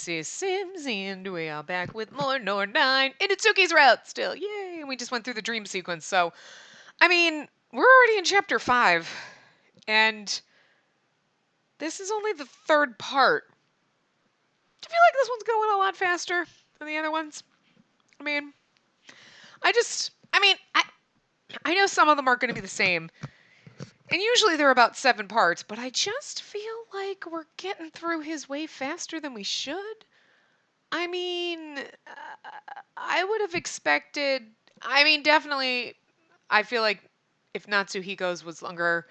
This is Sims, and we are back with more Norn9 and Itsuki's route still. Yay! And we just went through the dream sequence. So, I mean, we're already in chapter 5, and this is only the third part. Do you feel like this one's going a lot faster than the other ones? I know some of them aren't going to be the same. And usually they're about 7 parts, but I just feel like we're getting through his way faster than we should. I mean, I would have expected. Definitely, I feel like if Natsuhiko's was longer,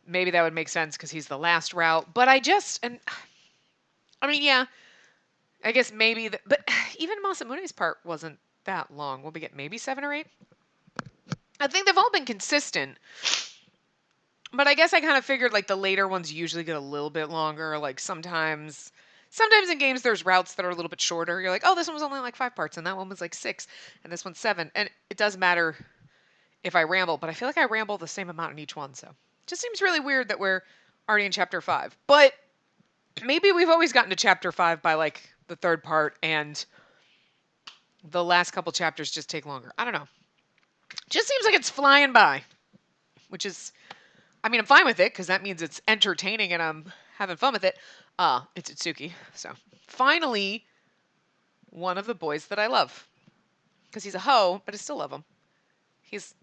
maybe that would make sense because he's the last route. But yeah, I guess maybe. But even Masamune's part wasn't that long. We'll get maybe 7 or 8. I think they've all been consistent. But I guess I kind of figured like the later ones usually get a little bit longer. Like sometimes in games there's routes that are a little bit shorter. You're like, oh, this one was only like 5 parts, and that one was like 6, and this one's 7. And it does matter if I ramble, but I feel like I ramble the same amount in each one. So it just seems really weird that we're already in chapter 5. But maybe we've always gotten to chapter 5 by like the third part, and the last couple chapters just take longer. I don't know. Just seems like it's flying by, which is, I'm fine with it because that means it's entertaining and I'm having fun with it. It's Itsuki. So finally, one of the boys that I love. Because he's a hoe, but I still love him. He's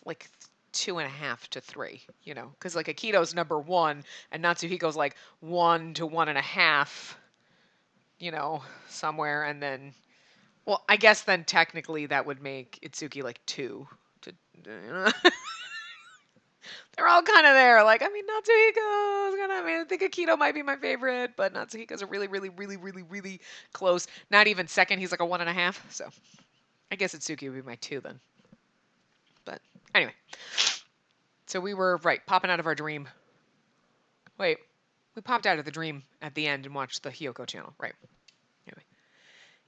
like 2.5 to 3, because like Akito's number 1 and Natsuhiko's like 1 to 1.5, somewhere. And then, well, I guess then technically that would make Itsuki like 2 to, they're all kind of there. Like, Natsuhiko's I think Akito might be my favorite, but Natsuhiko's a really, really, really, really, really close. Not even second. He's like a 1.5. So I guess Itsuki would be my 2 then. But anyway. So we were, right, popping out of our dream. Wait, we popped out of the dream at the end and watched the Hyoko channel. Right. Anyway.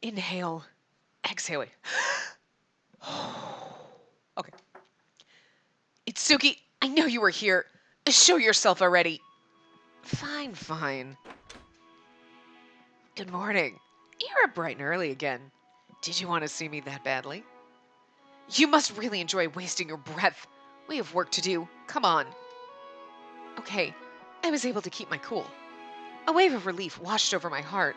Inhale. Exhale. Okay. Itsuki, I know you were here. Show yourself already. Fine, fine. Good morning. You're up bright and early again. Did you want to see me that badly? You must really enjoy wasting your breath. We have work to do. Come on. Okay, I was able to keep my cool. A wave of relief washed over my heart.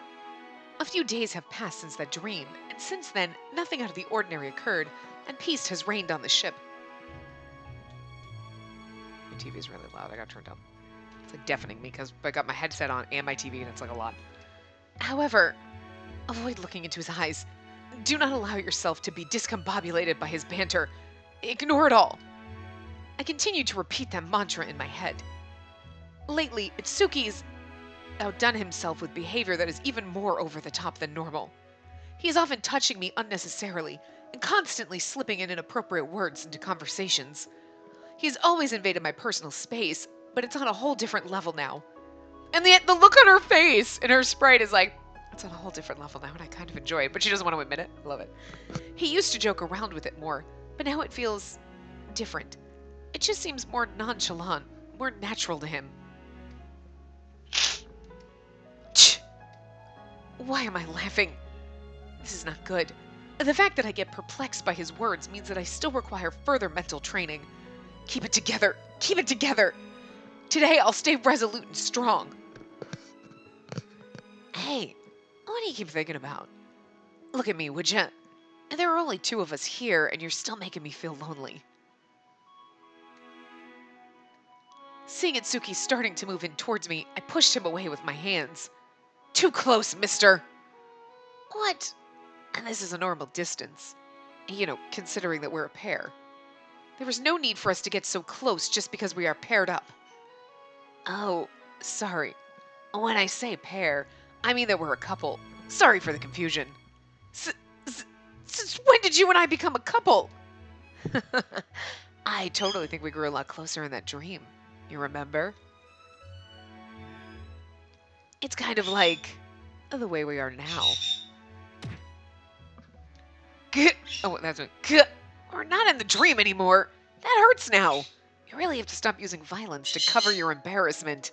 A few days have passed since that dream, and since then, nothing out of the ordinary occurred, and peace has reigned on the ship. My TV is really loud. I got turned up. It's like deafening me because I got my headset on and my TV, and it's like a lot. However, avoid looking into his eyes. Do not allow yourself to be discombobulated by his banter. Ignore it all. I continue to repeat that mantra in my head. Lately, Itsuki's outdone himself with behavior that is even more over the top than normal. He is often touching me unnecessarily and constantly slipping in inappropriate words into conversations. He has always invaded my personal space, but it's on a whole different level now. And the look on her face and her sprite is like, it's on a whole different level now, and I kind of enjoy it, but she doesn't want to admit it. I love it. He used to joke around with it more, but now it feels different. It just seems more nonchalant, more natural to him. Why am I laughing? This is not good. The fact that I get perplexed by his words means that I still require further mental training. Keep it together. Keep it together. Today I'll stay resolute and strong. Hey, what do you keep thinking about? Look at me, would ya? There are only 2 of us here, and you're still making me feel lonely. Seeing Itsuki starting to move in towards me, I pushed him away with my hands. Too close, mister! What? And this is a normal distance. Considering that we're a pair. There is no need for us to get so close just because we are paired up. Oh, sorry. When I say pair, I mean that we're a couple. Sorry for the confusion. Since when did you and I become a couple? I totally think we grew a lot closer in that dream. You remember? It's kind of like the way we are now. Oh, that's it. We're not in the dream anymore. That hurts now. You really have to stop using violence to cover your embarrassment.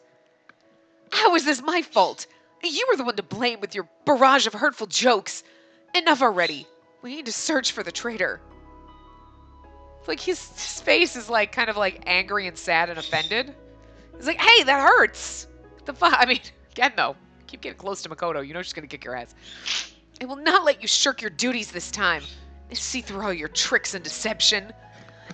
How is this my fault? You were the one to blame with your barrage of hurtful jokes. Enough already. We need to search for the traitor. Like his face is like kind of like angry and sad and offended. He's like, hey, that hurts. What the fuck? I mean, again though, keep getting close to Makoto. You know she's gonna kick your ass. I will not let you shirk your duties this time. I see through all your tricks and deception.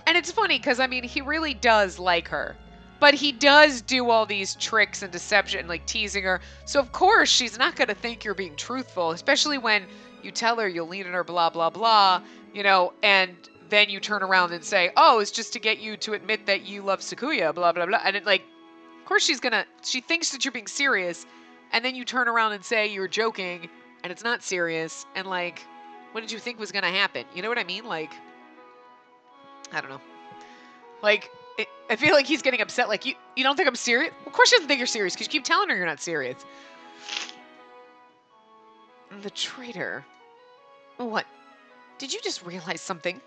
And it's funny because I mean he really does like her. But he does do all these tricks and deception, like teasing her. So of course she's not gonna think you're being truthful, especially when you tell her you'll lean on her, blah blah blah, you know, and then you turn around and say, oh, it's just to get you to admit that you love Sakuya, blah blah blah. And it like, of course she thinks that you're being serious, and then you turn around and say you're joking, and it's not serious, and like, what did you think was gonna happen? You know what I mean? Like, I don't know. Like, I feel like he's getting upset. Like, you don't think I'm serious? Well, of course she doesn't think you're serious, because you keep telling her you're not serious. The traitor. What? Did you just realize something?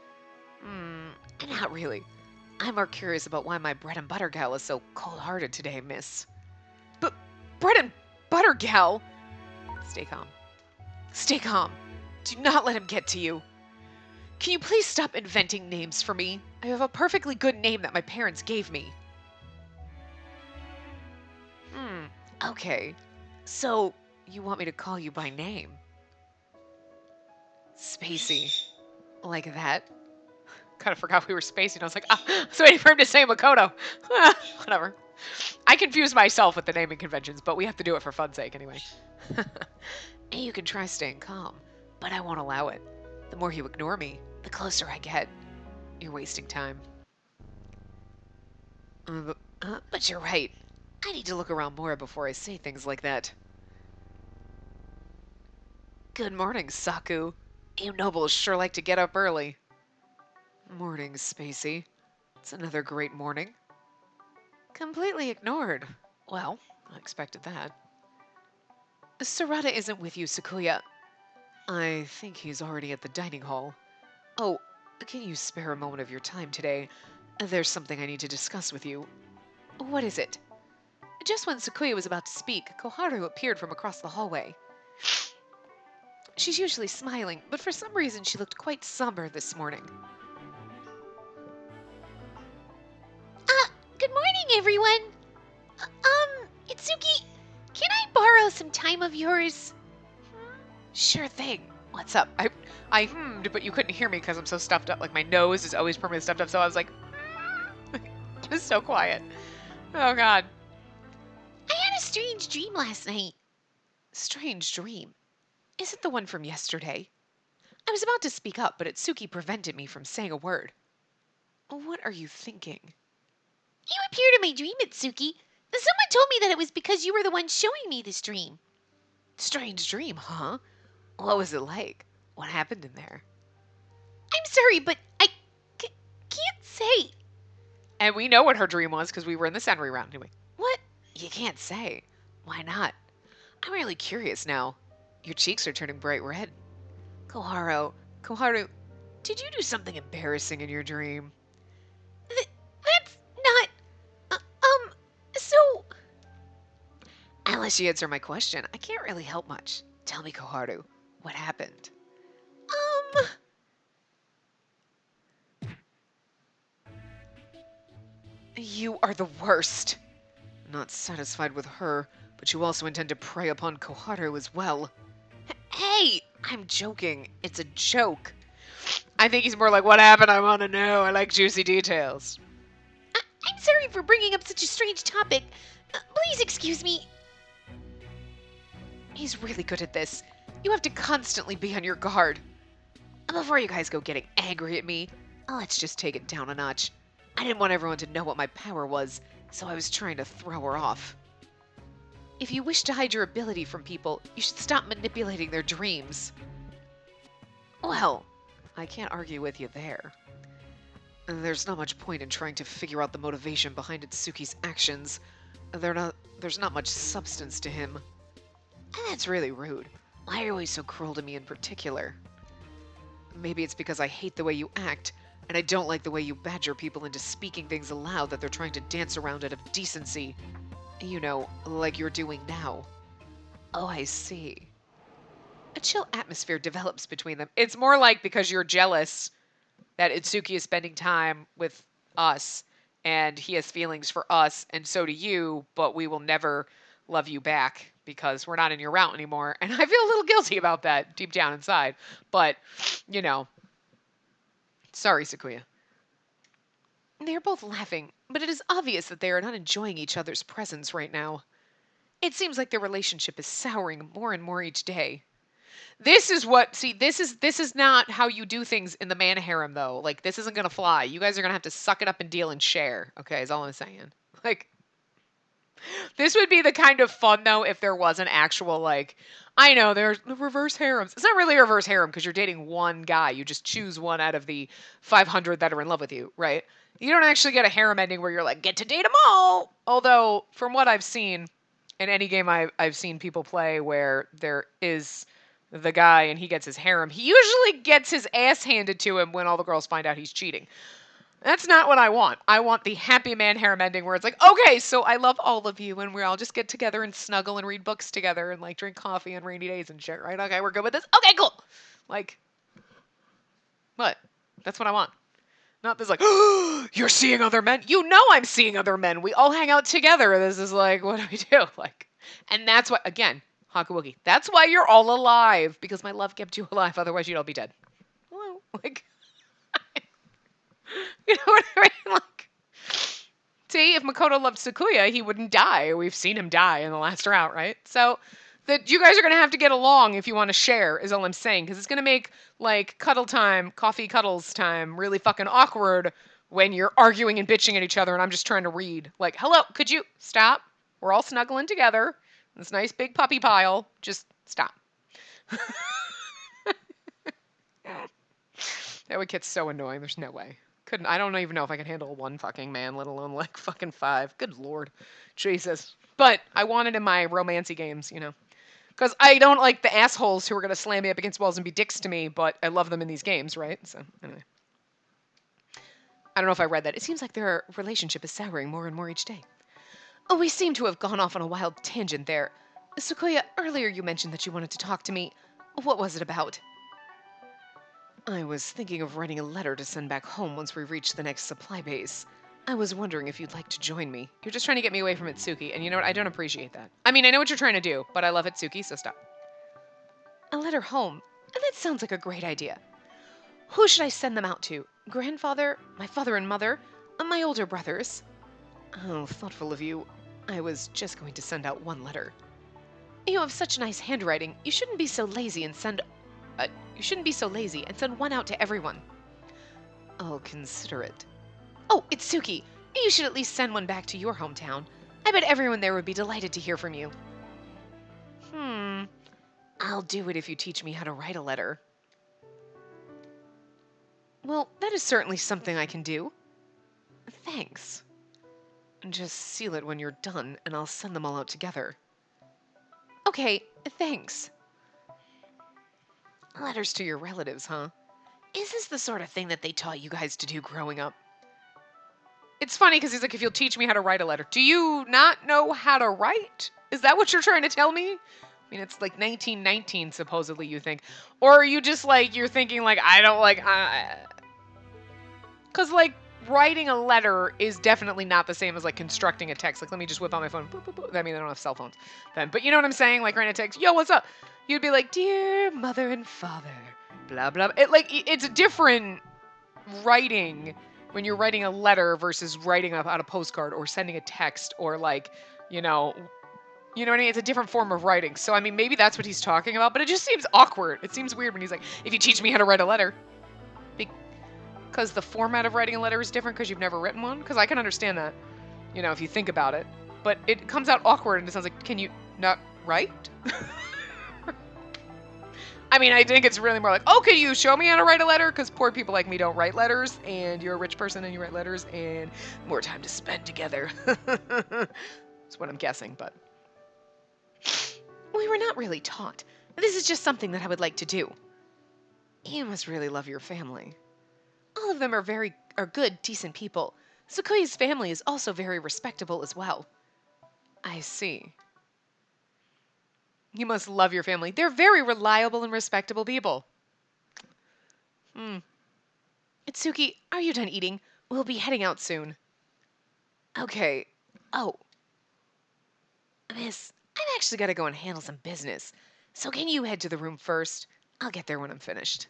Not really. I'm more curious about why my bread and butter gal is so cold-hearted today, miss. But bread and butter gal? Stay calm. Stay calm. Do not let him get to you. Can you please stop inventing names for me? I have a perfectly good name that my parents gave me. Okay. So, you want me to call you by name? Spacey. Like that? Kind of forgot we were Spacey. I was like, I was waiting for him to say Makoto. Whatever. I confuse myself with the naming conventions, but we have to do it for fun's sake anyway. You can try staying calm, but I won't allow it. The more you ignore me, the closer I get. You're wasting time. But you're right. I need to look around more before I say things like that. Good morning, Saku. You nobles sure like to get up early. Morning, Spacey. It's another great morning. Completely ignored. Well, I expected that. Sarada isn't with you, Sakuya. I think he's already at the dining hall. Oh, can you spare a moment of your time today? There's something I need to discuss with you. What is it? Just when Sakuya was about to speak, Koharu appeared from across the hallway. She's usually smiling, but for some reason she looked quite somber this morning. Good morning, everyone. Itsuki, can I borrow some time of yours? Sure thing. What's up? I hummed, but you couldn't hear me because I'm so stuffed up. Like, my nose is always permanently stuffed up, so I was like, just so quiet. Oh, God. I had a strange dream last night. Strange dream? Is it the one from yesterday? I was about to speak up, but Itsuki prevented me from saying a word. What are you thinking? You appeared in my dream, Itsuki. Someone told me that it was because you were the one showing me this dream. Strange dream, huh? What was it like? What happened in there? I'm sorry, but I can't say. And we know what her dream was because we were in the Senri round anyway. What? You can't say. Why not? I'm really curious now. Your cheeks are turning bright red. Koharu, did you do something embarrassing in your dream? That's not... so... Unless you answer my question, I can't really help much. Tell me, Koharu, what happened? You are the worst. Not satisfied with her, but you also intend to prey upon Koharu as well. Hey, I'm joking. It's a joke. I think he's more like, what happened? I want to know. I like juicy details. I'm sorry for bringing up such a strange topic. Please excuse me. He's really good at this. You have to constantly be on your guard. Before you guys go getting angry at me, let's just take it down a notch. I didn't want everyone to know what my power was, so I was trying to throw her off. If you wish to hide your ability from people, you should stop manipulating their dreams. Well, I can't argue with you there. There's not much point in trying to figure out the motivation behind Itsuki's actions. There's not much substance to him. And that's really rude. Why are you always so cruel to me in particular? Maybe it's because I hate the way you act, and I don't like the way you badger people into speaking things aloud that they're trying to dance around out of decency. You know, like you're doing now. Oh, I see. A chill atmosphere develops between them. It's more like because you're jealous that Itsuki is spending time with us and he has feelings for us and so do you, but we will never love you back because we're not in your route anymore. And I feel a little guilty about that deep down inside. But, you know, sorry, Sakuya. They are both laughing, but it is obvious that they are not enjoying each other's presence right now. It seems like their relationship is souring more and more each day. This is what see this is not how you do things in the man harem though. Like this isn't gonna fly. You guys are gonna have to suck it up and deal and share. Okay, is all I'm saying. Like this would be the kind of fun though if there was an actual like I know there's reverse harems. It's not really a reverse harem because you're dating one guy. You just choose one out of the 500 that are in love with you, right? You don't actually get a harem ending where you're like get to date them all. Although from what I've seen in any game I've seen people play where there is the guy and he gets his harem, he usually gets his ass handed to him when all the girls find out he's cheating. That's not what I want. I want the happy man harem ending where it's like, okay, so I love all of you and we all just get together and snuggle and read books together and like drink coffee on rainy days and shit, right? Okay, we're good with this. Okay, cool. Like, what? That's what I want. Not this like, oh, you're seeing other men. You know I'm seeing other men. We all hang out together. This is like, what do we do? Like, and that's what again, Hakuwookie. That's why you're all alive because my love kept you alive. Otherwise, you'd all be dead. Hello, like, you know what I mean? Like, see, if Makoto loved Sakuya, he wouldn't die. We've seen him die in the last route, right? So that you guys are gonna have to get along if you want to share, is all I'm saying, because it's gonna make like cuddle time, coffee cuddles time, really fucking awkward when you're arguing and bitching at each other, and I'm just trying to read. Like, hello, could you stop? We're all snuggling together. This nice big puppy pile. Just stop. That would get so annoying. There's no way. Couldn't. I don't even know if I could handle one fucking man, let alone like fucking five. Good lord, Jesus. But I want it in my romancy games, you know, because I don't like the assholes who are gonna slam me up against walls and be dicks to me. But I love them in these games, right? So anyway, I don't know if I read that. It seems like their relationship is souring more and more each day. Oh, we seem to have gone off on a wild tangent there. Sukoya, earlier you mentioned that you wanted to talk to me. What was it about? I was thinking of writing a letter to send back home once we reach the next supply base. I was wondering if you'd like to join me. You're just trying to get me away from Itsuki, and you know what? I don't appreciate that. I mean, I know what you're trying to do, but I love Itsuki, so stop. A letter home? That sounds like a great idea. Who should I send them out to? Grandfather? My father and mother? My older brothers? Oh, thoughtful of you. I was just going to send out one letter. You have such nice handwriting. You shouldn't be so lazy and send one out to everyone. I'll consider it. Oh, Itsuki, you should at least send one back to your hometown. I bet everyone there would be delighted to hear from you. I'll do it if you teach me how to write a letter. Well, that is certainly something I can do. Thanks. Just seal it when you're done, and I'll send them all out together. Okay, thanks. Letters to your relatives, huh? Is this the sort of thing that they taught you guys to do growing up? It's funny because he's like, if you'll teach me how to write a letter. Do you not know how to write? Is that what you're trying to tell me? I mean, it's like 1919, supposedly, you think. Or are you just like, you're thinking, like, I don't like. Because, like, writing a letter is definitely not the same as, like, constructing a text. Like, let me just whip out my phone. Boop, boop, boop. I mean, they don't have cell phones then. But you know what I'm saying? Like, writing a text, yo, what's up? You'd be like, dear mother and father, blah, blah. It's different writing when you're writing a letter versus writing out a postcard or sending a text or, like, you know, you know what I mean? It's a different form of writing. So, I mean, maybe that's what he's talking about, but it just seems awkward. It seems weird when he's like, if you teach me how to write a letter. Because the format of writing a letter is different because you've never written one? Because I can understand that, you know, if you think about it. But it comes out awkward and it sounds like, can you not write? I mean, I think it's really more like, oh, can you show me how to write a letter? Because poor people like me don't write letters, and you're a rich person and you write letters, and more time to spend together. That's what I'm guessing, but. We were not really taught. This is just something that I would like to do. You must really love your family. All of them are good, decent people. Sukuya's family is also very respectable as well. I see. You must love your family. They're very reliable and respectable people. Hmm. Itsuki, are you done eating? We'll be heading out soon. Okay. Oh, Miss, I've actually got to go and handle some business. So can you head to the room first? I'll get there when I'm finished.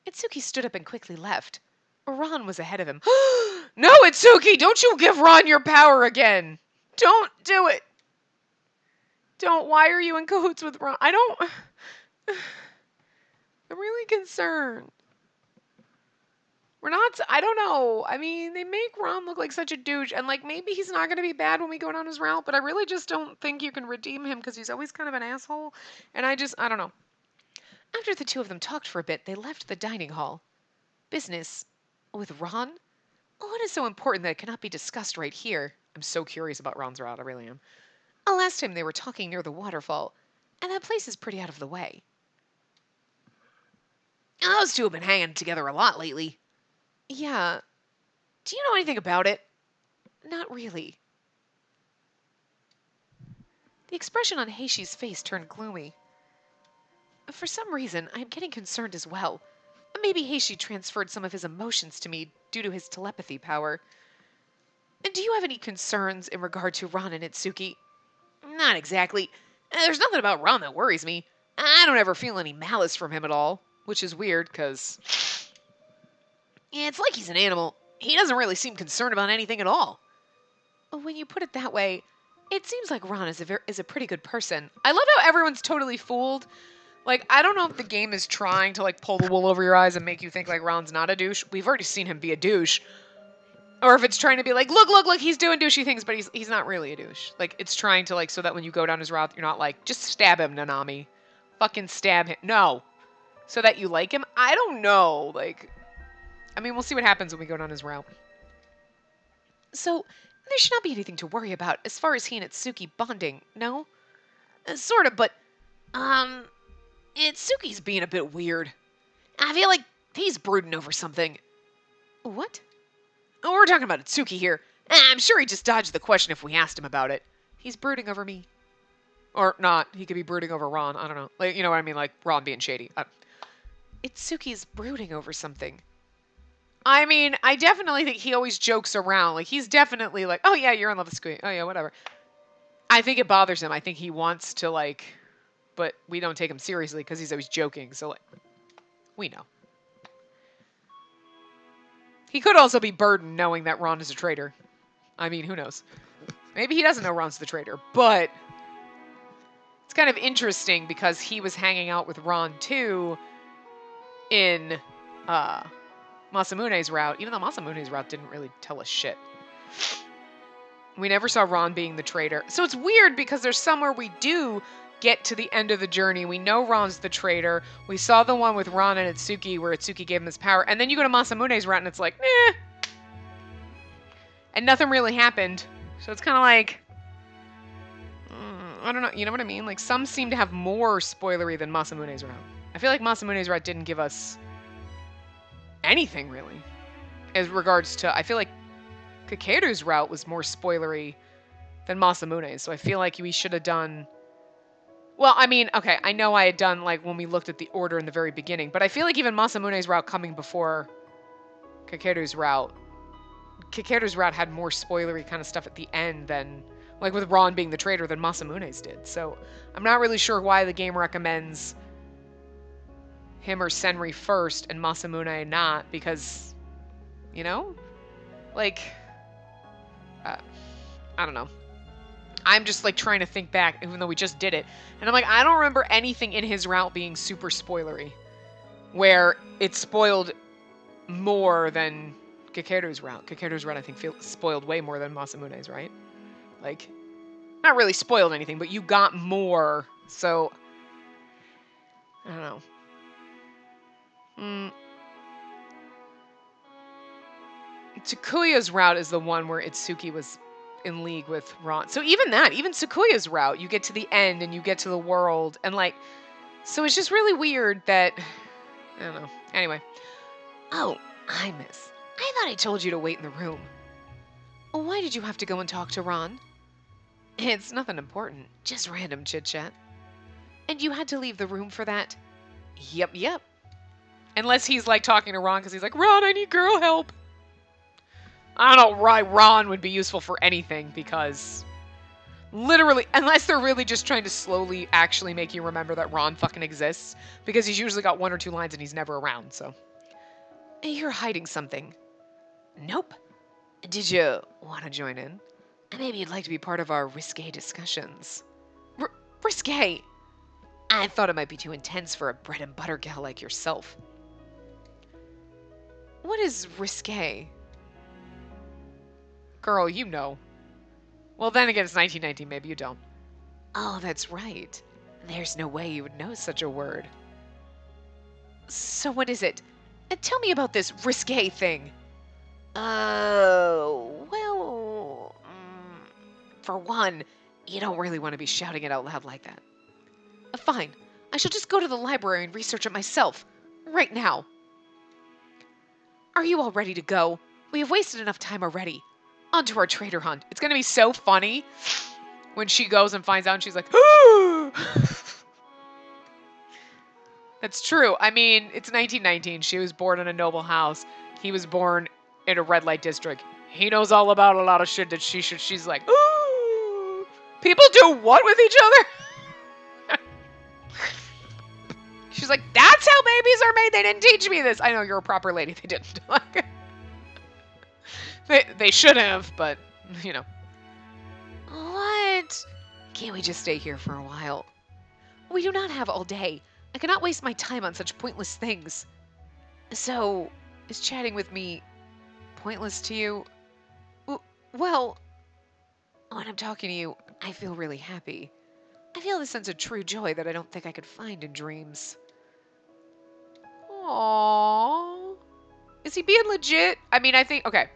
Itsuki stood up and quickly left. Ron was ahead of him. No, Itsuki, don't you give Ron your power again. Don't do it. Don't. Why are you in cahoots with Ron? I'm really concerned. We're not, I don't know. I mean, they make Ron look like such a douche, and like maybe he's not going to be bad when we go down his route, but I really just don't think you can redeem him because he's always kind of an asshole. And I don't know. After the two of them talked for a bit, they left the dining hall. Business? With Ron? What is so important that it cannot be discussed right here? I'm so curious about Ron's route, I really am. Last time they were talking near the waterfall, and that place is pretty out of the way. Those two have been hanging together a lot lately. Yeah. Do you know anything about it? Not really. The expression on Heishi's face turned gloomy. For some reason, I am getting concerned as well. Maybe Heishi transferred some of his emotions to me due to his telepathy power. And do you have any concerns in regard to Ron and Itsuki? Not exactly. There's nothing about Ron that worries me. I don't ever feel any malice from him at all, which is weird because it's like he's an animal. He doesn't really seem concerned about anything at all. When you put it that way, it seems like Ron is a pretty good person. I love how everyone's totally fooled. Like, I don't know if the game is trying to like pull the wool over your eyes and make you think like Ron's not a douche. We've already seen him be a douche. Or if it's trying to be like, look, he's doing douchey things, but he's not really a douche. Like, it's trying to like, so that when you go down his route, you're not like, just stab him, Nanami. Fucking stab him. No. So that you like him? I don't know. Like, I mean, we'll see what happens when we go down his route. So, there should not be anything to worry about as far as he and Itsuki bonding, no? Sort of, but, Itsuki's being a bit weird. I feel like he's brooding over something. What? Oh, we're talking about Itsuki here. I'm sure he just dodged the question if we asked him about it. He's brooding over me. Or not. He could be brooding over Ron. I don't know. Like, you know what I mean? Like, Ron being shady. Itsuki's brooding over something. I mean, I definitely think he always jokes around. Like, he's definitely like, oh, yeah, you're in love with Squee. Oh, yeah, whatever. I think it bothers him. I think he wants to, like, but we don't take him seriously because he's always joking. So, like, we know. He could also be burdened knowing that Ron is a traitor. I mean, who knows? Maybe he doesn't know Ron's the traitor, but it's kind of interesting because he was hanging out with Ron too in Masamune's route, even though Masamune's route didn't really tell us shit. We never saw Ron being the traitor. So it's weird because there's somewhere we do get to the end of the journey. We know Ron's the traitor. We saw the one with Ron and Itsuki where Itsuki gave him his power. And then you go to Masamune's route and it's like, eh. And nothing really happened. So it's kind of like, I don't know. You know what I mean? Like, some seem to have more spoilery than Masamune's route. I feel like Masamune's route didn't give us anything, really. As regards to, I feel like Kakeru's route was more spoilery than Masamune's. So I feel like we should have done... Well, I mean, okay, I know I had done, like, when we looked at the order in the very beginning. But I feel like even Masamune's route coming before Kakeru's route had more spoilery kind of stuff at the end than... Like, with Ron being the traitor than Masamune's did. So, I'm not really sure why the game recommends him or Senri first and Masamune not, because, you know? Like, I don't know. I'm just, like, trying to think back, even though we just did it. And I'm like, I don't remember anything in his route being super spoilery, where it spoiled more than Kakeru's route. Kakeru's route, I think, spoiled way more than Masamune's, right? Like, not really spoiled anything, but you got more, so, I don't know. Tsukuya's route is the one where Itsuki was in league with Ron. So even Tsukuya's route, you get to the end and you get to the world, and like, so it's just really weird that, I don't know. Anyway. Oh, I miss. I thought I told you to wait in the room. Why did you have to go and talk to Ron? It's nothing important, just random chit-chat. And you had to leave the room for that? Yep. Unless he's like talking to Ron because he's like, Ron, I need girl help. I don't know why Ron would be useful for anything because literally, unless they're really just trying to slowly actually make you remember that Ron fucking exists because he's usually got 1 or 2 lines and he's never around, so. You're hiding something. Nope. Did you want to join in? Maybe you'd like to be part of our risque discussions. Risque? I thought it might be too intense for a bread and butter gal like yourself. What is risque? Girl, you know. Well, then again, it's 1919. Maybe you don't. Oh, that's right. There's no way you would know such a word. So what is it? Tell me about this risque thing. Well... for one, you don't really want to be shouting it out loud like that. Fine. I shall just go to the library and research it myself. Right now. Are you all ready to go? We have wasted enough time already. On to our traitor hunt. It's going to be so funny when she goes and finds out and she's like, That's true. I mean, it's 1919. She was born in a noble house. He was born in a red light district. He knows all about a lot of shit that she's like, ooh. People do what with each other? She's like, that's how babies are made. They didn't teach me this. I know you're a proper lady. They didn't. They should have, but, you know. What? Can't we just stay here for a while? We do not have all day. I cannot waste my time on such pointless things. So, is chatting with me pointless to you? Well, when I'm talking to you, I feel really happy. I feel the sense of true joy that I don't think I could find in dreams. Aww. Is he being legit? I mean, I think, okay.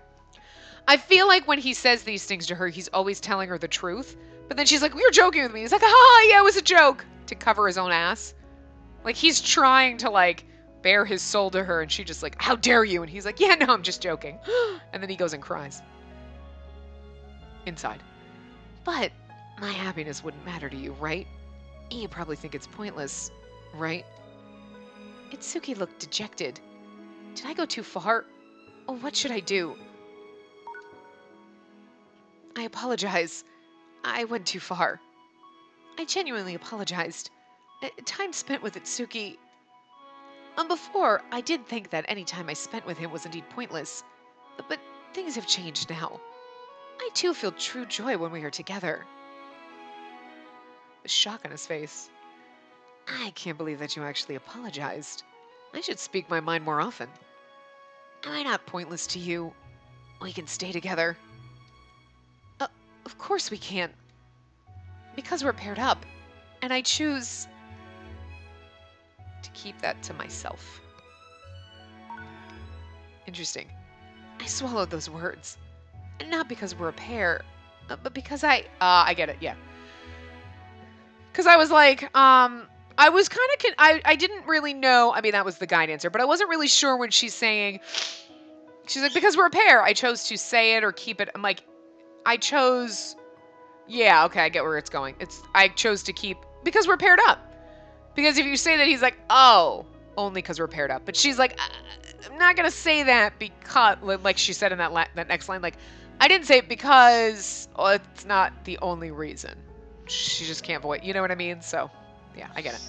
I feel like when he says these things to her, he's always telling her the truth. But then she's like, you're joking with me. He's like, yeah, it was a joke. To cover his own ass. Like, he's trying to, like, bare his soul to her. And she just like, how dare you? And he's like, yeah, no, I'm just joking. And then he goes and cries. Inside. But my happiness wouldn't matter to you, right? You probably think it's pointless, right? Itsuki looked dejected. Did I go too far? Oh, what should I do? I apologize. I went too far. I genuinely apologized. Time spent with Itsuki... before, I did think that any time I spent with him was indeed pointless. But things have changed now. I too feel true joy when we are together. The shock on his face. I can't believe that you actually apologized. I should speak my mind more often. Am I not pointless to you? We can stay together. Of course we can. Because we're paired up. And I choose to keep that to myself. Interesting. I swallowed those words. And not because we're a pair, but because I get it, yeah. Because I was like, I was kind of, I didn't really know, I mean, that was the guide answer, but I wasn't really sure when she's saying, she's like, because we're a pair, I chose to say it or keep it. I'm like, I chose, yeah, okay, I get where it's going. I chose to keep, because we're paired up. Because if you say that, he's like, oh, only because we're paired up. But she's like, I'm not going to say that because, like she said in that next line, like, I didn't say it because it's not the only reason. She just can't avoid, you know what I mean? So, yeah, I get it.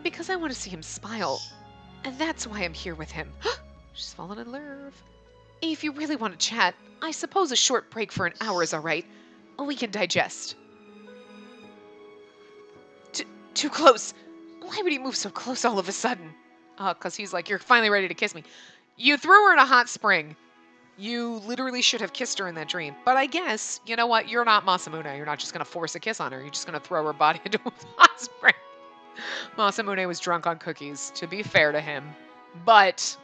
Because I want to see him smile. And that's why I'm here with him. She's fallen in love. If you really want to chat, I suppose a short break for an hour is all right. We can digest. Too close. Why would he move so close all of a sudden? Because he's like, you're finally ready to kiss me. You threw her in a hot spring. You literally should have kissed her in that dream. But I guess, you know what? You're not Masamune. You're not just going to force a kiss on her. You're just going to throw her body into a hot spring. Masamune was drunk on cookies, to be fair to him. But,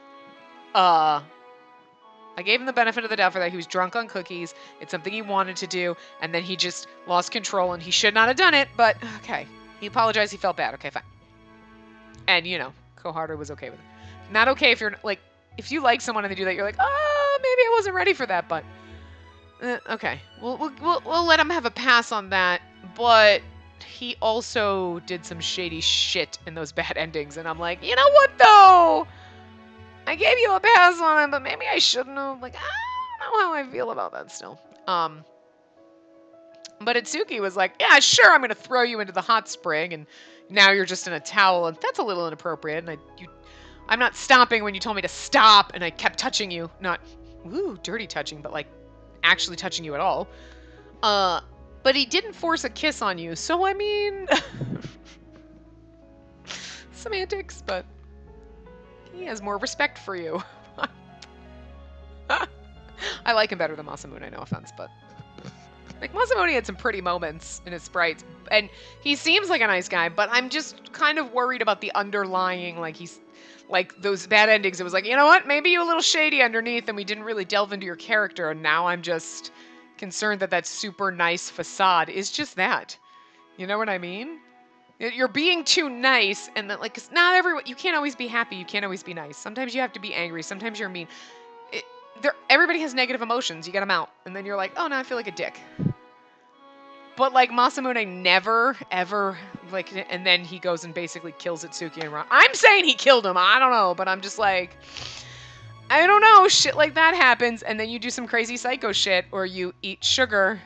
I gave him the benefit of the doubt for that. He was drunk on cookies. It's something he wanted to do. And then he just lost control and he should not have done it. But, okay. He apologized. He felt bad. Okay, fine. And, you know, Koharu was okay with it. Not okay if you're, like, if you like someone and they do that, you're like, oh, maybe I wasn't ready for that, but Okay. We'll let him have a pass on that, but he also did some shady shit in those bad endings, and I'm like, you know what though? I gave you a pass on it, but maybe I shouldn't have. Like, I don't know how I feel about that still. But Itsuki was like, yeah, sure, I'm gonna throw you into the hot spring, and now you're just in a towel, and that's a little inappropriate. And I'm not stopping when you told me to stop, and I kept touching you, not, woo, dirty touching, but like actually touching you at all. But he didn't force a kiss on you, so I mean, semantics, but he has more respect for you. I like him better than Masamune, no offense, but like Masamune had some pretty moments in his sprites, and he seems like a nice guy, but I'm just kind of worried about the underlying, like he's like those bad endings. It was like, you know what, maybe you're a little shady underneath, and we didn't really delve into your character, and now I'm just concerned that that super nice facade is just that. You know what I mean? You're being too nice, and that like, 'cause not everyone, you can't always be happy, you can't always be nice. Sometimes you have to be angry, sometimes you're mean. Everybody has negative emotions. You get them out, and then you're like, oh no, I feel like a dick. But like Masamune never, ever, like, and then he goes and basically kills Itsuki and Ron. I'm saying he killed him. I don't know, but I'm just like, I don't know. Shit like that happens, and then you do some crazy psycho shit, or you eat sugar,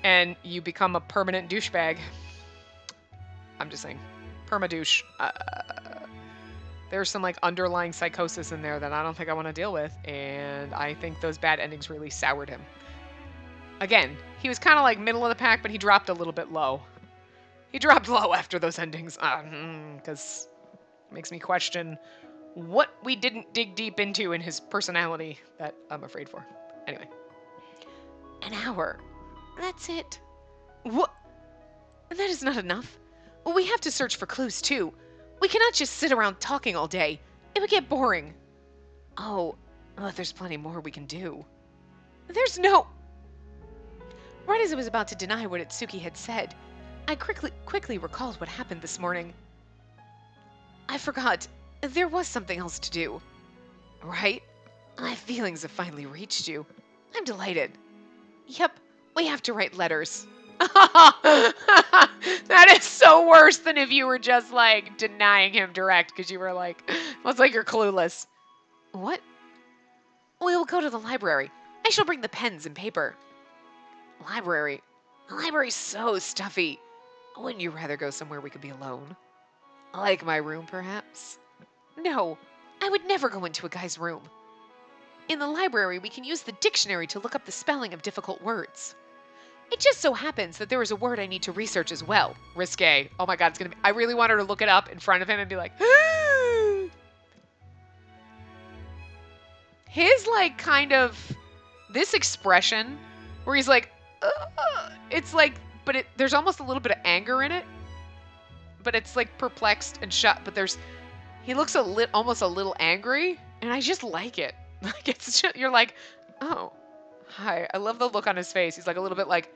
and you become a permanent douchebag. I'm just saying, perma-douche. There's some like underlying psychosis in there that I don't think I want to deal with, and I think those bad endings really soured him. Again, he was kind of like middle of the pack, but he dropped a little bit low. He dropped low after those endings, because it makes me question what we didn't dig deep into in his personality that I'm afraid for. Anyway. An hour. That's it. What? That is not enough. We have to search for clues, too. We cannot just sit around talking all day. It would get boring. Oh, there's plenty more we can do. There's no... Right as I was about to deny what Itsuki had said, I quickly recalled what happened this morning. I forgot. There was something else to do. Right? My feelings have finally reached you. I'm delighted. Yep, we have to write letters. That is so worse than if you were just like denying him direct because you were like, it's like you're clueless. What? We will go to the library. I shall bring the pens and paper. Library? The library's so stuffy. Wouldn't you rather go somewhere we could be alone? Like my room, perhaps? No, I would never go into a guy's room. In the library, we can use the dictionary to look up the spelling of difficult words. It just so happens that there is a word I need to research as well. Risque. Oh my god, it's gonna be... I really want her to look it up in front of him and be like... His, like, kind of... This expression, where he's like... it's like... But there's almost a little bit of anger in it. But it's, like, perplexed and shut. But there's... He looks almost a little angry. And I just like it. Like, it's just... You're like... Oh. Hi. I love the look on his face. He's, like, a little bit like...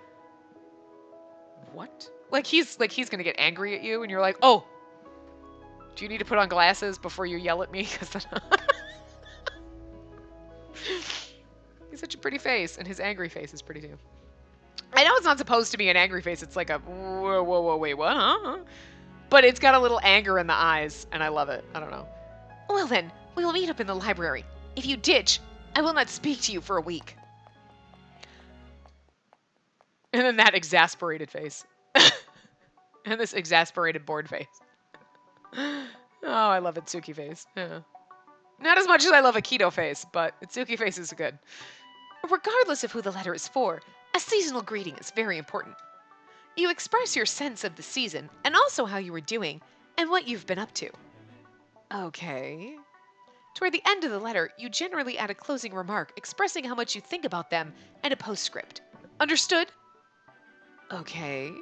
What? Like he's gonna get angry at you, and you're like, oh, do you need to put on glasses before you yell at me? Because he's such a pretty face, and his angry face is pretty too. I know it's not supposed to be an angry face. It's like a whoa, wait, what? Huh? But it's got a little anger in the eyes, and I love it. I don't know. Well then, we will meet up in the library. If you ditch, I will not speak to you for a week. And then that exasperated face. And this exasperated bored face. Oh, I love Itsuki face. Yeah. Not as much as I love Akito face, but Itsuki face is good. Regardless of who the letter is for, a seasonal greeting is very important. You express your sense of the season, and also how you were doing, and what you've been up to. Okay. Toward the end of the letter, you generally add a closing remark expressing how much you think about them, and a postscript. Understood? Okay.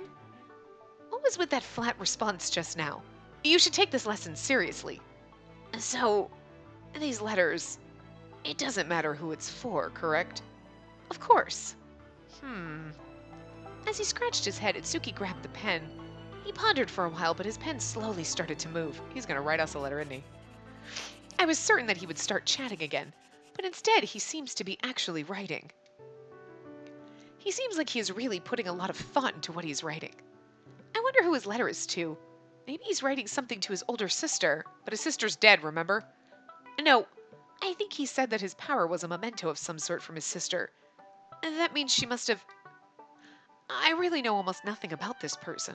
What was with that flat response just now? You should take this lesson seriously. So, these letters, it doesn't matter who it's for, correct? Of course. As he scratched his head, Itsuki grabbed the pen. He pondered for a while, but his pen slowly started to move. He's gonna write us a letter, isn't he? I was certain that he would start chatting again, but instead he seems to be actually writing. He seems like he is really putting a lot of thought into what he's writing. I wonder who his letter is to. Maybe he's writing something to his older sister, but his sister's dead, remember? No, I think he said that his power was a memento of some sort from his sister. And that means she must have... I really know almost nothing about this person.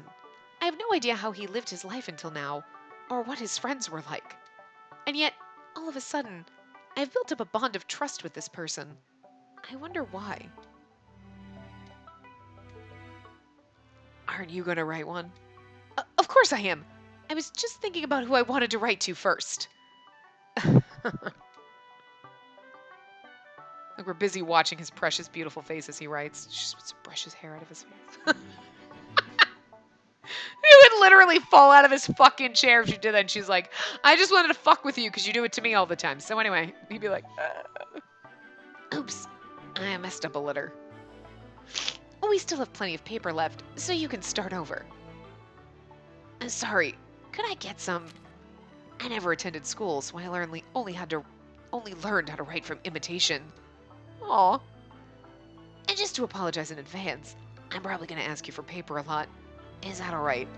I have no idea how he lived his life until now, or what his friends were like. And yet, all of a sudden, I have built up a bond of trust with this person. I wonder why. Aren't you going to write one? Of course I am. I was just thinking about who I wanted to write to first. Like we're busy watching his precious, beautiful face as he writes. She just wants to brush his hair out of his face. He would literally fall out of his fucking chair if she did that. And she's like, I just wanted to fuck with you because you do it to me all the time. So anyway, he'd be like, oops, I messed up a letter. We still have plenty of paper left, so you can start over. Sorry, could I get some? I never attended school, so I only learned how to write from imitation. Aw. And just to apologize in advance, I'm probably going to ask you for paper a lot. Is that alright?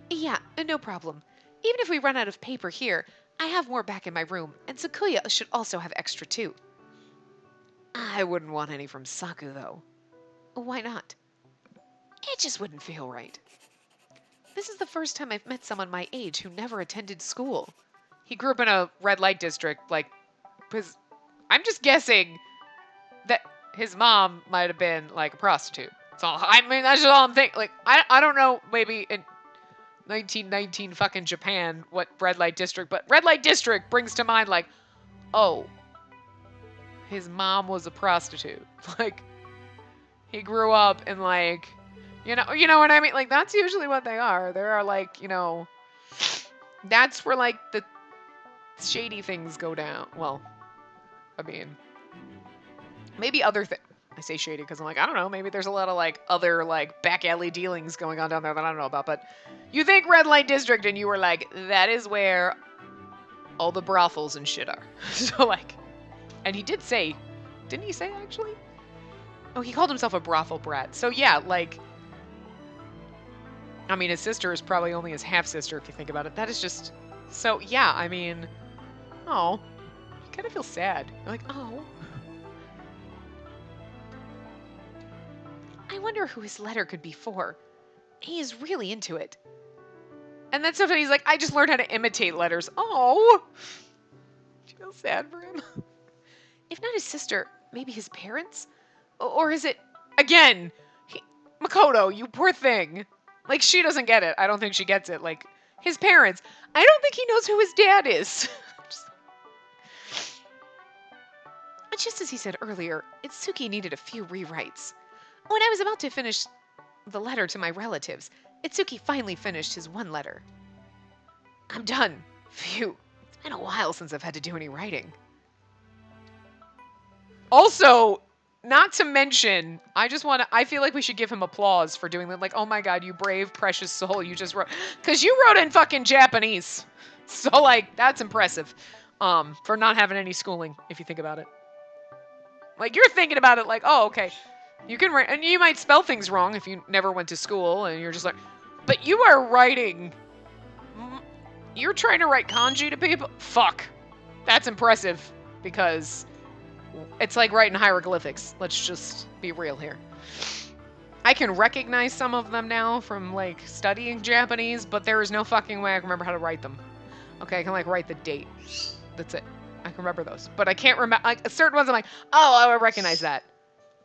Yeah, no problem. Even if we run out of paper here, I have more back in my room, and Sakuya should also have extra too. I wouldn't want any from Saku, though. Why not? It just wouldn't feel right. This is the first time I've met someone my age who never attended school. He grew up in a red light district, because I'm just guessing that his mom might have been, like, a prostitute. So, I mean, that's just all I'm thinking. Like, I don't know, maybe in 1919 fucking Japan, what red light district, but red light district brings to mind, like, oh, his mom was a prostitute. Like, he grew up in, like, you know what I mean? Like, that's usually what they are. There are, like, that's where, like, the shady things go down. Well, I mean, maybe other things. I say shady because I'm like, I don't know, maybe there's a lot of, like, other, like, back alley dealings going on down there that I don't know about, but you think red light district and you were like, that is where all the brothels and shit are. So, like, and he did say, didn't he say, actually? Oh, he called himself a brothel brat. So, yeah, like, I mean, his sister is probably only his half-sister, if you think about it. That is just... So, yeah, I mean... Oh. You kind of feel sad. You're like, oh. I wonder who his letter could be for. He is really into it. And then sometimes he's like, I just learned how to imitate letters. Oh. Do you feel sad for him? If not his sister, maybe his parents? Or is it... Again, Makoto, you poor thing. Like, she doesn't get it. I don't think she gets it. Like, his parents. I don't think he knows who his dad is. Just as he said earlier, Itsuki needed a few rewrites. When I was about to finish the letter to my relatives, Itsuki finally finished his one letter. I'm done. Phew. It's been a while since I've had to do any writing. Also, not to mention, I feel like we should give him applause for doing that. Like, oh my god, you brave, precious soul, you just wrote. Because you wrote in fucking Japanese. So, like, that's impressive. For not having any schooling, if you think about it. Like, you're thinking about it like, oh, okay. You can write, and you might spell things wrong if you never went to school, and you're just like, but you are writing. You're trying to write kanji to people? Fuck. That's impressive. Because it's like writing hieroglyphics. Let's just be real here. I can recognize some of them now from, like, studying Japanese, but there is no fucking way I can remember how to write them. Okay, I can, like, write the date. That's it. I can remember those. But I can't remember, like, certain ones I'm like, oh, I recognize that.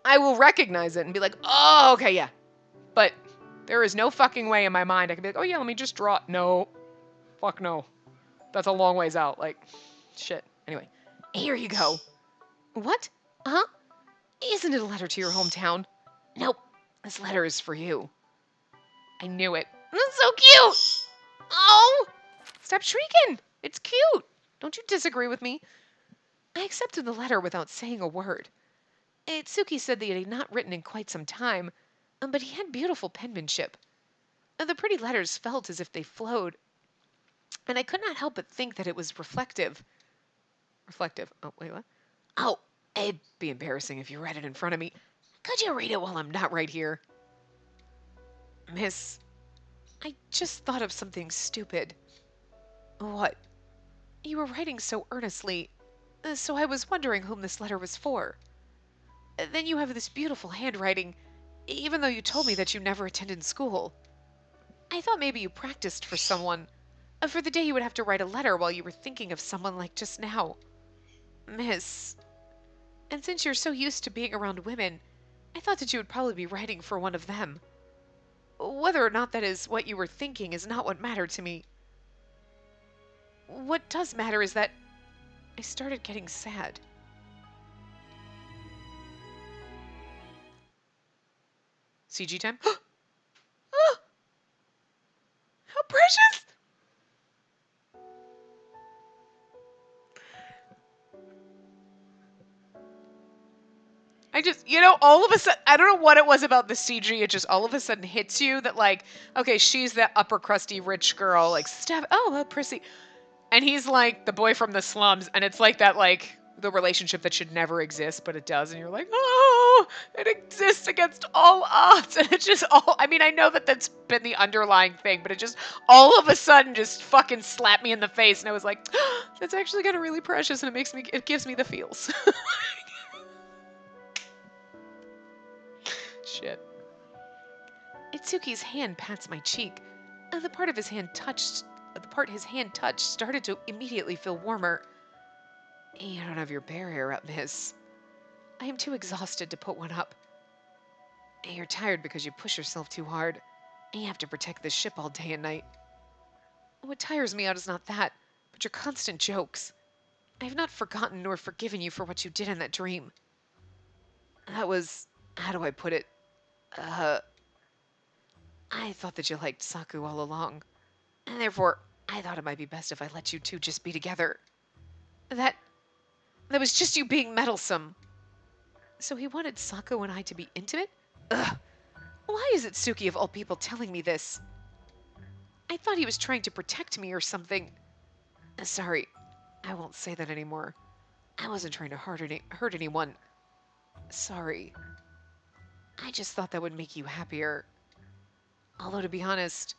I will recognize it and be like, oh, okay, yeah. But there is no fucking way in my mind I can be like, oh, yeah, let me just draw. No. Fuck no. That's a long ways out. Like, shit. Anyway, here you go. What? Huh? Isn't it a letter to your hometown? Nope. This letter is for you. I knew it. That's so cute! Oh! Stop shrieking! It's cute! Don't you disagree with me? I accepted the letter without saying a word. Itsuki said that he had not written in quite some time, but he had beautiful penmanship. The pretty letters felt as if they flowed, and I could not help but think that it was reflective. Reflective. Oh, wait, what? Oh, it'd be embarrassing if you read it in front of me. Could you read it while I'm not right here? Miss, I just thought of something stupid. What? You were writing so earnestly, so I was wondering whom this letter was for. Then you have this beautiful handwriting, even though you told me that you never attended school. I thought maybe you practiced for someone, for the day you would have to write a letter while you were thinking of someone like just now. Miss, and since you're so used to being around women, I thought that you would probably be writing for one of them. Whether or not that is what you were thinking is not what mattered to me. What does matter is that I started getting sad. CG time. Oh, how precious! I just, all of a sudden, I don't know what it was about the CG. It just all of a sudden hits you that, like, okay, she's that upper crusty rich girl, like, Steph, oh, prissy. And he's like the boy from the slums, and it's like that, like, the relationship that should never exist, but it does. And you're like, oh, it exists against all odds. And it's just I mean, I know that that's been the underlying thing, but it just all of a sudden just fucking slapped me in the face. And I was like, oh, that's actually kind of really precious, and it gives me the feels. Shit. Itsuki's hand pats my cheek, and the part his hand touched started to immediately feel warmer. You don't have your barrier up, miss. I am too exhausted to put one up. You're tired because you push yourself too hard, and you have to protect this ship all day and night. What tires me out is not that, but your constant jokes. I have not forgotten nor forgiven you for what you did in that dream. That was, how do I put it? I thought that you liked Saku all along, and therefore I thought it might be best if I let you two just be together. That was just you being meddlesome. So he wanted Saku and I to be intimate? Ugh. Why is it Suki of all people telling me this? I thought he was trying to protect me or something. Sorry, I won't say that anymore. I wasn't trying to hurt anyone. Sorry. I just thought that would make you happier. Although, to be honest,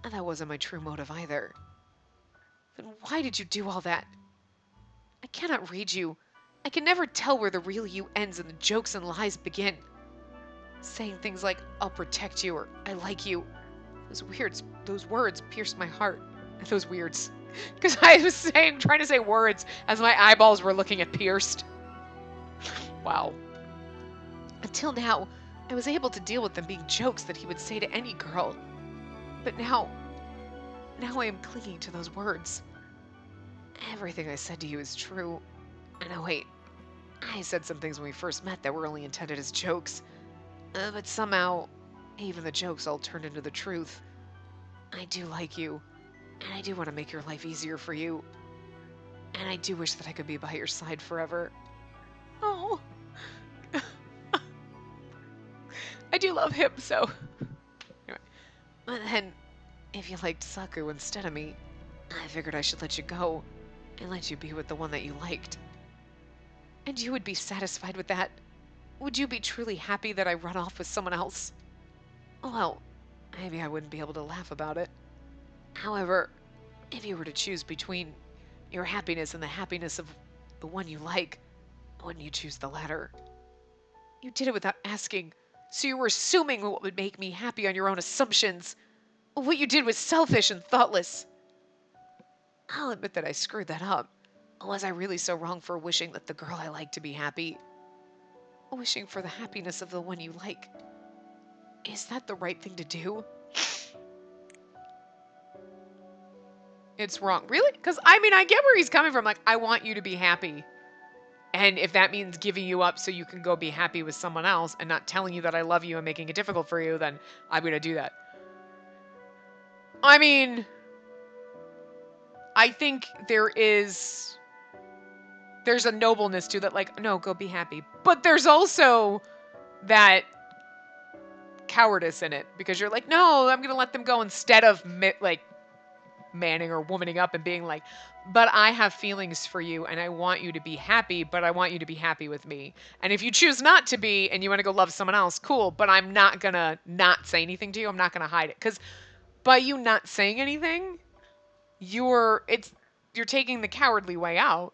that wasn't my true motive either. Then why did you do all that? I cannot read you. I can never tell where the real you ends and the jokes and lies begin. Saying things like, I'll protect you, or I like you. Those words pierced my heart. Those weirds. Because I was trying to say words as my eyeballs were looking at pierced. Wow. Until now, I was able to deal with them being jokes that he would say to any girl. But now I am clinging to those words. Everything I said to you is true. And wait, I said some things when we first met that were only intended as jokes. But somehow, even the jokes all turned into the truth. I do like you, and I do want to make your life easier for you. And I do wish that I could be by your side forever. Oh. I do love him, so. Anyway. But then, if you liked Saku instead of me, I figured I should let you go and let you be with the one that you liked. And you would be satisfied with that? Would you be truly happy that I run off with someone else? Well, maybe I wouldn't be able to laugh about it. However, if you were to choose between your happiness and the happiness of the one you like, wouldn't you choose the latter? You did it without asking, so you were assuming what would make me happy on your own assumptions. What you did was selfish and thoughtless. I'll admit that I screwed that up. Was I really so wrong for wishing that the girl I like to be happy? Wishing for the happiness of the one you like. Is that the right thing to do? It's wrong. Really? Because, I mean, I get where he's coming from. Like, I want you to be happy. And if that means giving you up so you can go be happy with someone else and not telling you that I love you and making it difficult for you, then I'm going to do that. I mean, I think there's a nobleness to that, like, no, go be happy. But there's also that cowardice in it because you're like, no, I'm going to let them go instead of, manning or womaning up and being like, but I have feelings for you and I want you to be happy, but I want you to be happy with me. And if you choose not to be and you want to go love someone else, cool, but I'm not gonna not say anything to you. I'm not gonna hide it. Because by you not saying anything, you're taking the cowardly way out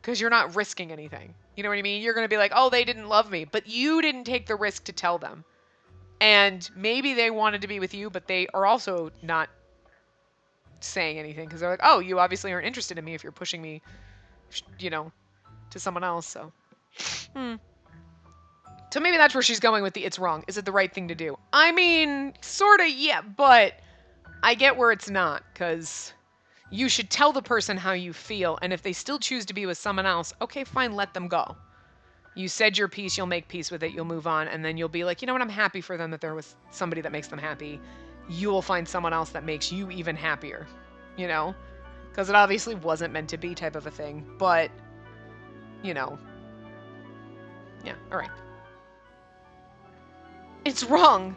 because you're not risking anything. You know what I mean? You're gonna be like, oh, they didn't love me, but you didn't take the risk to tell them. And maybe they wanted to be with you, but they are also not saying anything because they're like, oh, you obviously aren't interested in me if you're pushing me, you know, to someone else. So, So maybe that's where she's going with the it's wrong. Is it the right thing to do? I mean, sort of, yeah, but I get where it's not because you should tell the person how you feel. And if they still choose to be with someone else, okay, fine, let them go. You said your piece, you'll make peace with it, you'll move on, and then you'll be like, you know what, I'm happy for them that they're with somebody that makes them happy. You will find someone else that makes you even happier, you know? Because it obviously wasn't meant to be type of a thing, but, you know. Yeah, all right. It's wrong.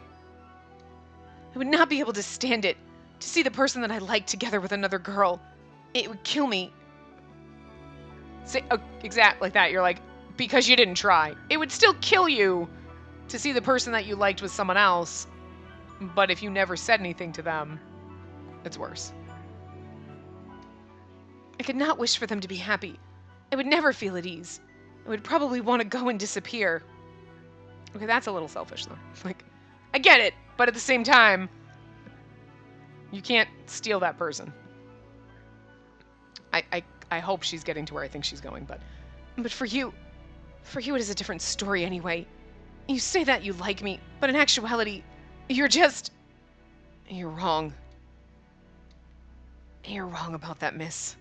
I would not be able to stand it, to see the person that I like together with another girl. It would kill me. Say, exact like that, you're like, because you didn't try. It would still kill you to see the person that you liked with someone else, but if you never said anything to them, it's worse. I could not wish for them to be happy. I would never feel at ease. I would probably want to go and disappear. Okay, that's a little selfish, though. Like, I get it, but at the same time, you can't steal that person. I hope she's getting to where I think she's going, but for you it is a different story anyway. You say that you like me, but in actuality, you're wrong. You're wrong about that, miss.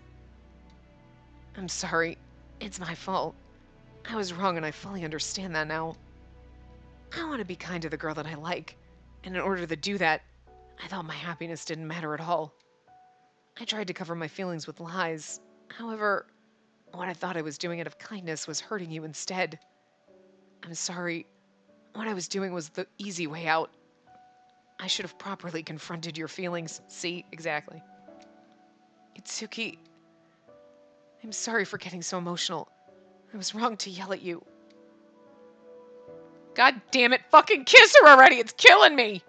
I'm sorry. It's my fault. I was wrong and I fully understand that now. I want to be kind to the girl that I like, and in order to do that, I thought my happiness didn't matter at all. I tried to cover my feelings with lies. However, what I thought I was doing out of kindness was hurting you instead. I'm sorry. What I was doing was the easy way out. I should have properly confronted your feelings. See, exactly. Itsuki, I'm sorry for getting so emotional. I was wrong to yell at you. God damn it, fucking kiss her already! It's killing me!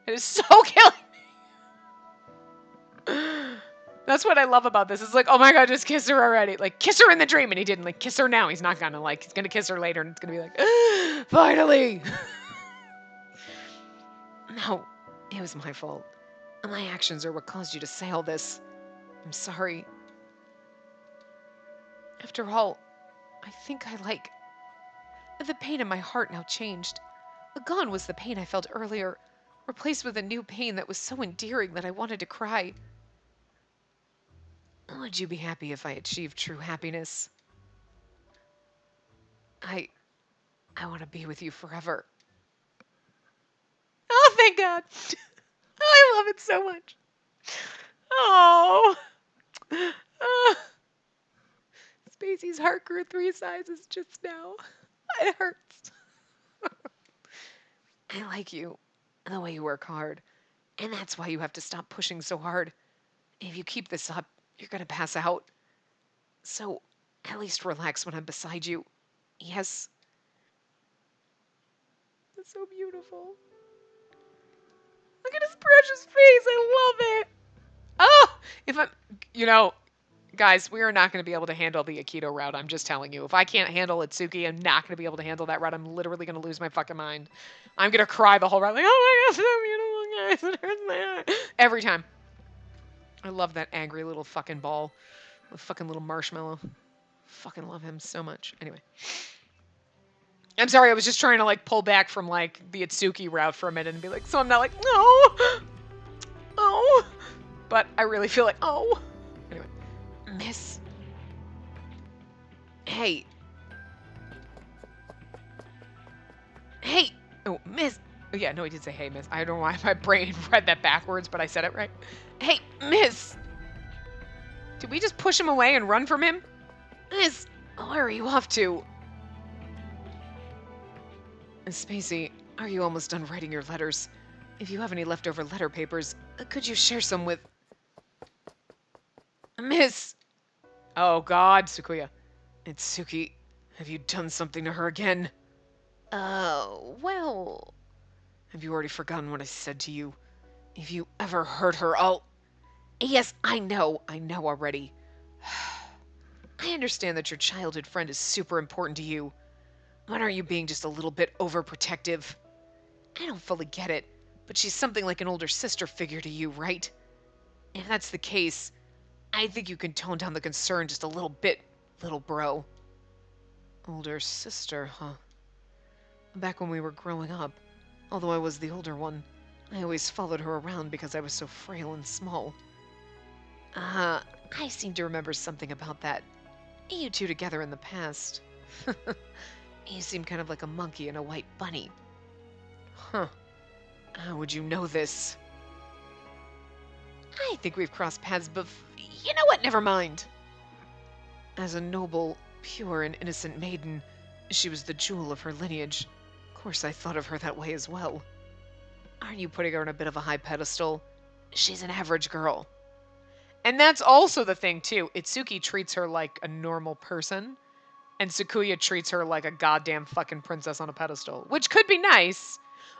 It is so killing me! That's what I love about this. It's like, oh my god, just kiss her already. Like, kiss her in the dream, and he didn't. Like, kiss her now. He's not gonna, like, he's gonna kiss her later, and it's gonna be like, finally! No, it was my fault. My actions are what caused you to say all this. I'm sorry. After all, I think I like... The pain in my heart now changed. Gone was the pain I felt earlier, replaced with a new pain that was so endearing that I wanted to cry. Would you be happy if I achieved true happiness? I want to be with you forever. Oh, thank God. I love it so much. Oh. Spacey's heart grew 3 sizes just now. It hurts. I like you, the way you work hard, and that's why you have to stop pushing so hard. If you keep this up, you're gonna pass out. So, at least relax when I'm beside you. Yes. That's so beautiful. Look at his precious face. I love it. Oh, if I'm, you know, guys, we are not going to be able to handle the Aikido route. I'm just telling you. If I can't handle Itsuki, I'm not going to be able to handle that route. I'm literally going to lose my fucking mind. I'm going to cry the whole route. Like, oh my god, so beautiful, guys. It hurts my heart. Every time. I love that angry little fucking ball. The fucking little marshmallow. Fucking love him so much. Anyway. I'm sorry, I was just trying to, like, pull back from, like, the Itsuki route for a minute and be like, so I'm not like, no! Oh! But I really feel like, oh! Anyway. Miss. Hey. Hey! Oh, miss. Oh, yeah, no, he did say hey, miss. I don't know why my brain read that backwards, but I said it right. Hey, miss! Did we just push him away and run from him? Miss, where are you off to? Spacey, are you almost done writing your letters? If you have any leftover letter papers, could you share some with... Miss! Oh God, Tsukuya. Itsuki, have you done something to her again? Well... Have you already forgotten what I said to you? If you ever hurt her, I'll... Yes, I know already. I understand that your childhood friend is super important to you. But aren't you being just a little bit overprotective? I don't fully get it, but she's something like an older sister figure to you, right? If that's the case, I think you can tone down the concern just a little bit, little bro. Older sister, huh? Back when we were growing up, although I was the older one, I always followed her around because I was so frail and small. I seem to remember something about that. You two together in the past. You seem kind of like a monkey and a white bunny. Huh. How would you know this? I think we've crossed paths You know what? Never mind. As a noble, pure, and innocent maiden, she was the jewel of her lineage. Of course, I thought of her that way as well. Aren't you putting her on a bit of a high pedestal? She's an average girl. And that's also the thing, too. Itsuki treats her like a normal person, and Tsukuya treats her like a goddamn fucking princess on a pedestal, which could be nice.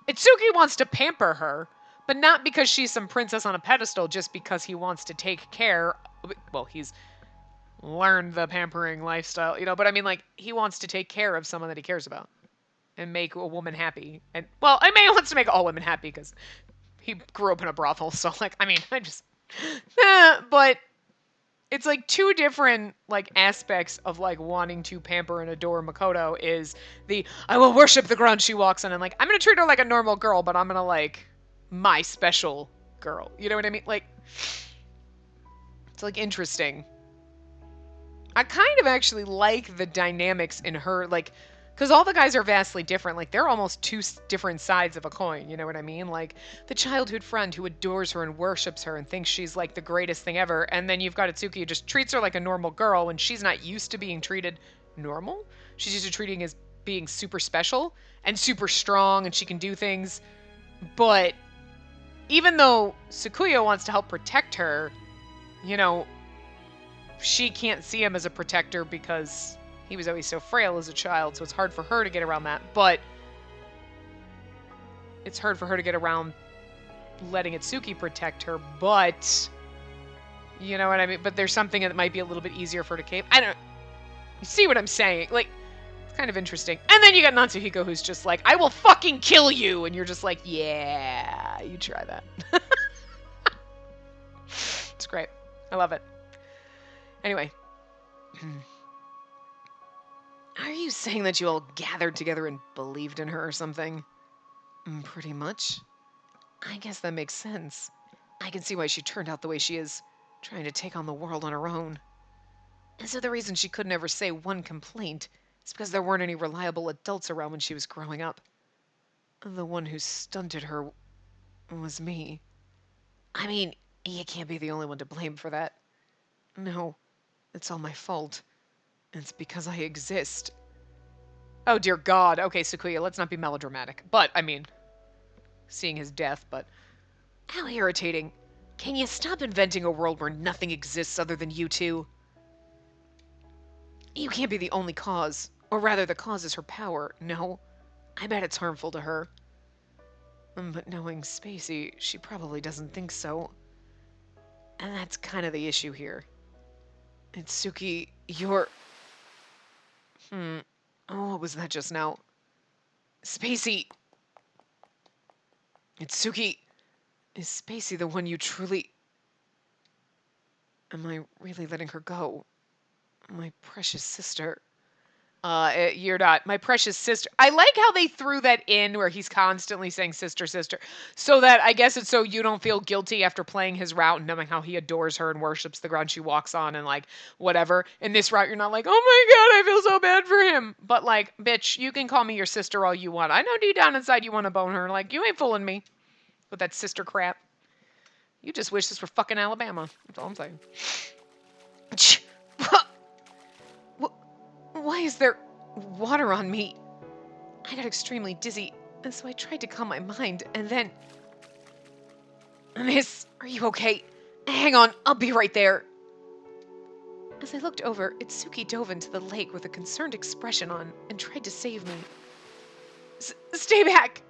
Itsuki wants to pamper her, but not because she's some princess on a pedestal, just because he wants to take care. Well, he's learned the pampering lifestyle, but I mean, like, he wants to take care of someone that he cares about and make a woman happy. And, well, I mean, he wants to make all women happy because he grew up in a brothel, so, like, I mean, but it's like two different like aspects of like wanting to pamper and adore Makoto is I will worship the ground she walks on, and like I'm gonna treat her like a normal girl, but I'm gonna like my special girl. You know what I mean? Like it's like interesting. I kind of actually like the dynamics in her, like, because all the guys are vastly different. Like, they're almost two different sides of a coin, you know what I mean? Like, the childhood friend who adores her and worships her and thinks she's, like, the greatest thing ever. And then you've got Itsuki who just treats her like a normal girl when she's not used to being treated normal. She's used to treating as being super special and super strong and she can do things. But even though Tsukuya wants to help protect her, you know, she can't see him as a protector because he was always so frail as a child, so it's hard for her to get around that. But it's hard for her to get around letting Itsuki protect her, but you know what I mean? But there's something that might be a little bit easier for her to cape. I don't You see what I'm saying? Like, it's kind of interesting. And then you got Natsuhiko who's just like, I will fucking kill you! And you're just like, yeah, you try that. It's great. I love it. Anyway. Are you saying that you all gathered together and believed in her or something? Pretty much. I guess that makes sense. I can see why she turned out the way she is, trying to take on the world on her own. And so the reason she couldn't ever say one complaint is because there weren't any reliable adults around when she was growing up. The one who stunted her was me. I mean, you can't be the only one to blame for that. No, it's all my fault. It's because I exist. Oh, dear God. Okay, Tsukuya, let's not be melodramatic. But, I mean, seeing his death, but... How irritating. Can you stop inventing a world where nothing exists other than you two? You can't be the only cause. Or rather, the cause is her power. No, I bet it's harmful to her. But knowing Spacey, she probably doesn't think so. And that's kind of the issue here. Itsuki, you're... Oh, what was that just now? Spacey! Itsuki! Is Spacey the one you truly... Am I really letting her go? My precious sister. You're not. My precious sister. I like how they threw that in where he's constantly saying sister, sister. So that, I guess it's so you don't feel guilty after playing his route and knowing how he adores her and worships the ground she walks on and, like, whatever. In this route, you're not like, oh my God, I feel so bad for him. But, like, bitch, you can call me your sister all you want. I know deep down inside you want to bone her. Like, you ain't fooling me with that sister crap. You just wish this were fucking Alabama. That's all I'm saying. Why is there water on me? I got extremely dizzy, and so I tried to calm my mind, and then... Miss, are you okay? Hang on, I'll be right there. As I looked over, Itsuki dove into the lake with a concerned expression on and tried to save me. Stay back!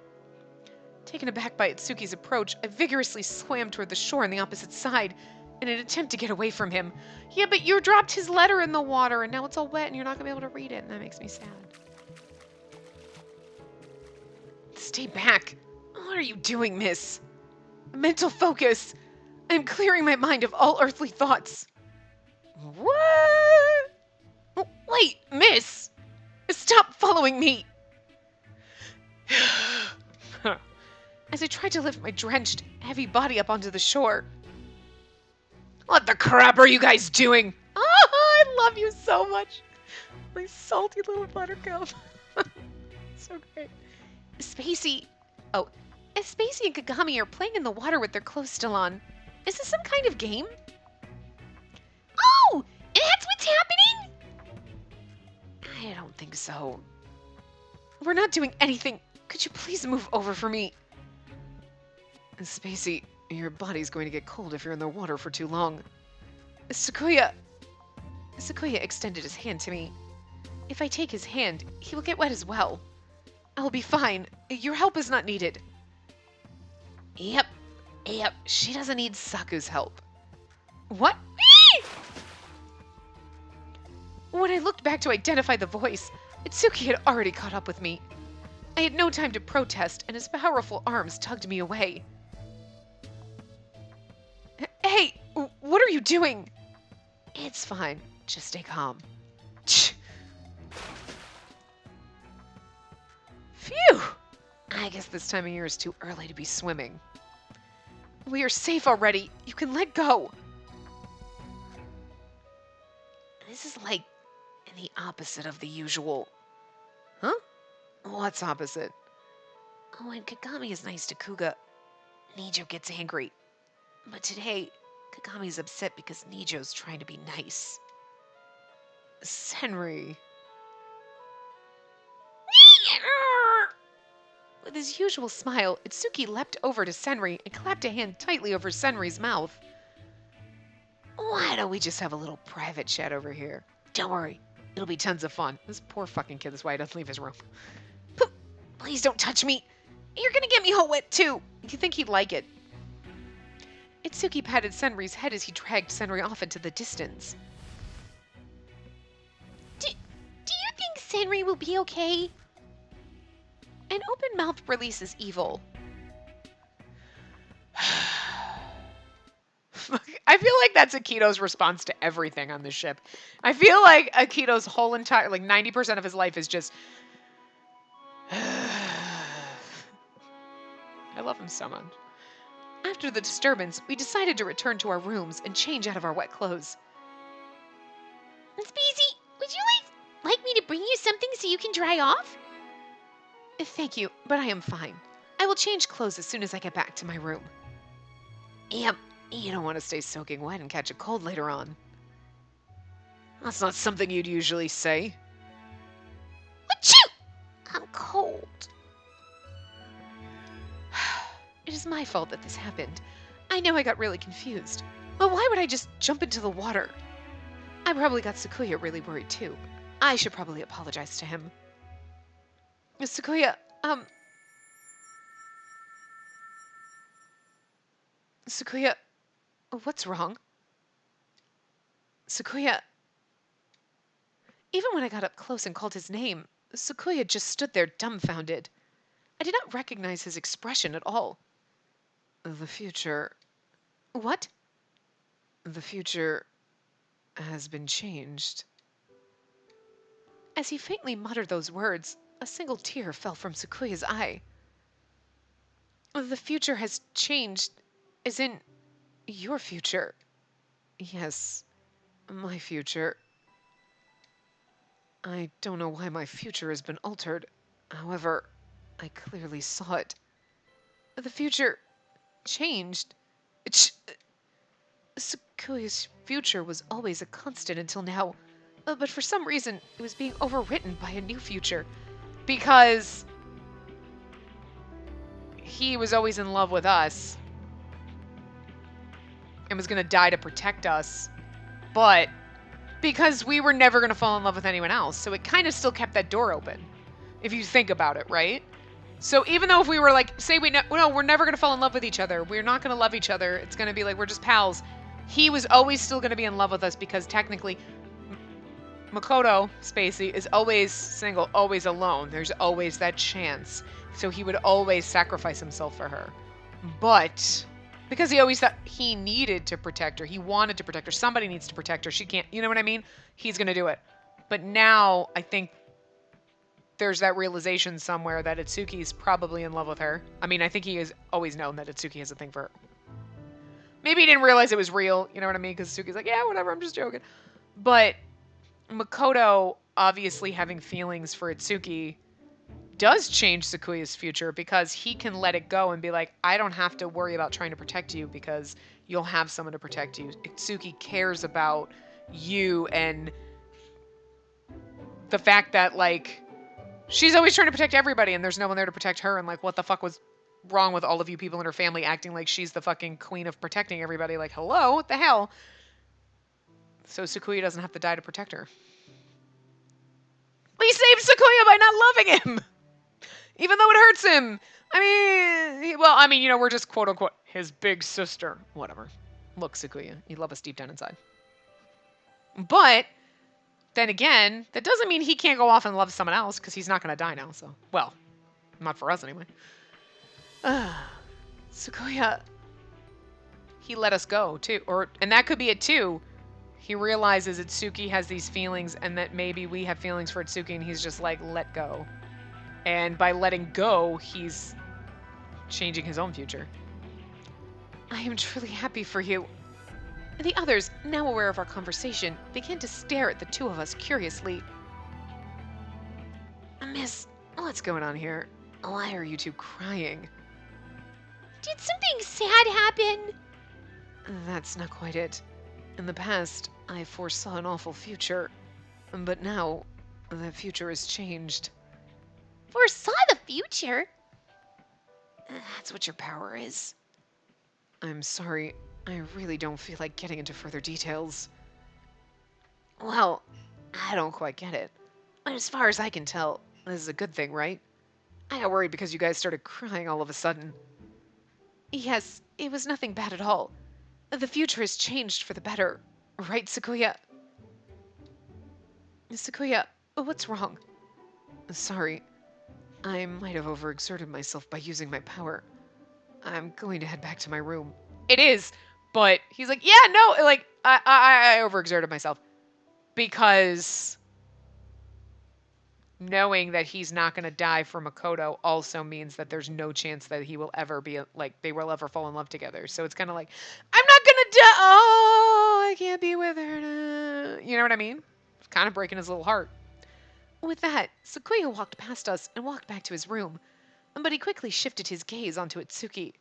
Taken aback by Itsuki's approach, I vigorously swam toward the shore on the opposite side in an attempt to get away from him. Yeah, but you dropped his letter in the water and now it's all wet and you're not going to be able to read it, and that makes me sad. Stay back. What are you doing, miss? Mental focus. I am clearing my mind of all earthly thoughts. What? Wait, miss! Stop following me! As I tried to lift my drenched, heavy body up onto the shore. What the crap are you guys doing? Oh, I love you so much. My salty little buttercup. So great. Spacey. Oh, Spacey and Kagami are playing in the water with their clothes still on. Is this some kind of game? Oh, and that's what's happening? I don't think so. We're not doing anything. Could you please move over for me? Spacey, your body's going to get cold if you're in the water for too long. Sakuya extended his hand to me. If I take his hand, he will get wet as well. I'll be fine. Your help is not needed. Yep. She doesn't need Saku's help. What? When I looked back to identify the voice, Itsuki had already caught up with me. I had no time to protest, and his powerful arms tugged me away. Hey, what are you doing? It's fine. Just stay calm. Phew! I guess this time of year is too early to be swimming. We are safe already. You can let go. This is like the opposite of the usual. Huh? What's opposite? Oh, when Kagami is nice to Kuga, Nijo gets angry. But today, Kagami's upset because Nijo's trying to be nice. Senri. With his usual smile, Itsuki leapt over to Senri and clapped a hand tightly over Senri's mouth. Why don't we just have a little private chat over here? Don't worry, it'll be tons of fun. This poor fucking kid, that's why he doesn't leave his room. Please don't touch me. You're gonna get me all wet too. You think he'd like it? Itsuki patted Senri's head as he dragged Senri off into the distance. Do you think Senri will be okay? An open mouth releases evil. I feel like that's Akito's response to everything on the ship. I feel like Akito's whole entire, like 90% of his life is just... I love him so much. After the disturbance, we decided to return to our rooms and change out of our wet clothes. Spacey, would you like me to bring you something so you can dry off? Thank you, but I am fine. I will change clothes as soon as I get back to my room. Yep, you don't want to stay soaking wet and catch a cold later on. That's not something you'd usually say. Achoo! I'm cold. It is my fault that this happened. I know I got really confused. But why would I just jump into the water? I probably got Sakuya really worried too. I should probably apologize to him. Sakuya, Sakuya, what's wrong? Sakuya. Even when I got up close and called his name, Sakuya just stood there dumbfounded. I did not recognize his expression at all. The future... What? The future has been changed. As he faintly muttered those words, a single tear fell from Sakuya's eye. The future has changed, as in your future. Yes, my future. I don't know why my future has been altered. However, I clearly saw it. The future changed. Sakuya's future was always a constant until now, but for some reason it was being overwritten by a new future. Because he was always in love with us and was going to die to protect us, but because we were never going to fall in love with anyone else. So it kind of still kept that door open, if you think about it, right? So even though if we were like, say no, we're never going to fall in love with each other. We're not going to love each other. It's going to be like we're just pals. He was always still going to be in love with us because technically Makoto, Spacey, is always single, always alone. There's always that chance. So he would always sacrifice himself for her. But because he always thought he needed to protect her, he wanted to protect her. Somebody needs to protect her. She can't, you know what I mean? He's going to do it. But now I think there's that realization somewhere that Itsuki's probably in love with her. I mean, I think he has always known that Itsuki has a thing for her. Maybe he didn't realize it was real, you know what I mean? Because Itsuki's like, yeah, whatever, I'm just joking. But Makoto obviously having feelings for Itsuki does change Sakuya's future because he can let it go and be like, I don't have to worry about trying to protect you because you'll have someone to protect you. Itsuki cares about you and the fact that, like, she's always trying to protect everybody and there's no one there to protect her. And, like, what the fuck was wrong with all of you people in her family acting like she's the fucking queen of protecting everybody? Like, hello? What the hell? So Sakuya doesn't have to die to protect her. He saved Sakuya by not loving him! Even though it hurts him! I mean, you know, we're just quote-unquote his big sister. Whatever. Look, Sakuya, you love us deep down inside. But then again, that doesn't mean he can't go off and love someone else, because he's not going to die now, so. Well, not for us anyway. Sakuya, he let us go, too. And that could be it, too. He realizes Itsuki has these feelings, and that maybe we have feelings for Itsuki, and he's just like, let go. And by letting go, he's changing his own future. I am truly happy for you. The others, now aware of our conversation, begin to stare at the two of us curiously. Miss, what's going on here? Why are you two crying? Did something sad happen? That's not quite it. In the past, I foresaw an awful future, but now the future has changed. Foresaw the future? That's what your power is. I'm sorry, I really don't feel like getting into further details. Well, I don't quite get it. But as far as I can tell, this is a good thing, right? I got worried because you guys started crying all of a sudden. Yes, it was nothing bad at all. The future has changed for the better, right, Sakuya? Sakuya, what's wrong? Sorry, I might have overexerted myself by using my power. I'm going to head back to my room. It is, but he's like, yeah, no, like, I overexerted myself. Because knowing that he's not going to die for Makoto also means that there's no chance that he will ever be, like, they will ever fall in love together. So it's kind of like, I'm not going to die. Oh, I can't be with her. You know what I mean? It's kind of breaking his little heart. With that, Sakuya walked past us and walked back to his room. But he quickly shifted his gaze onto Itsuki.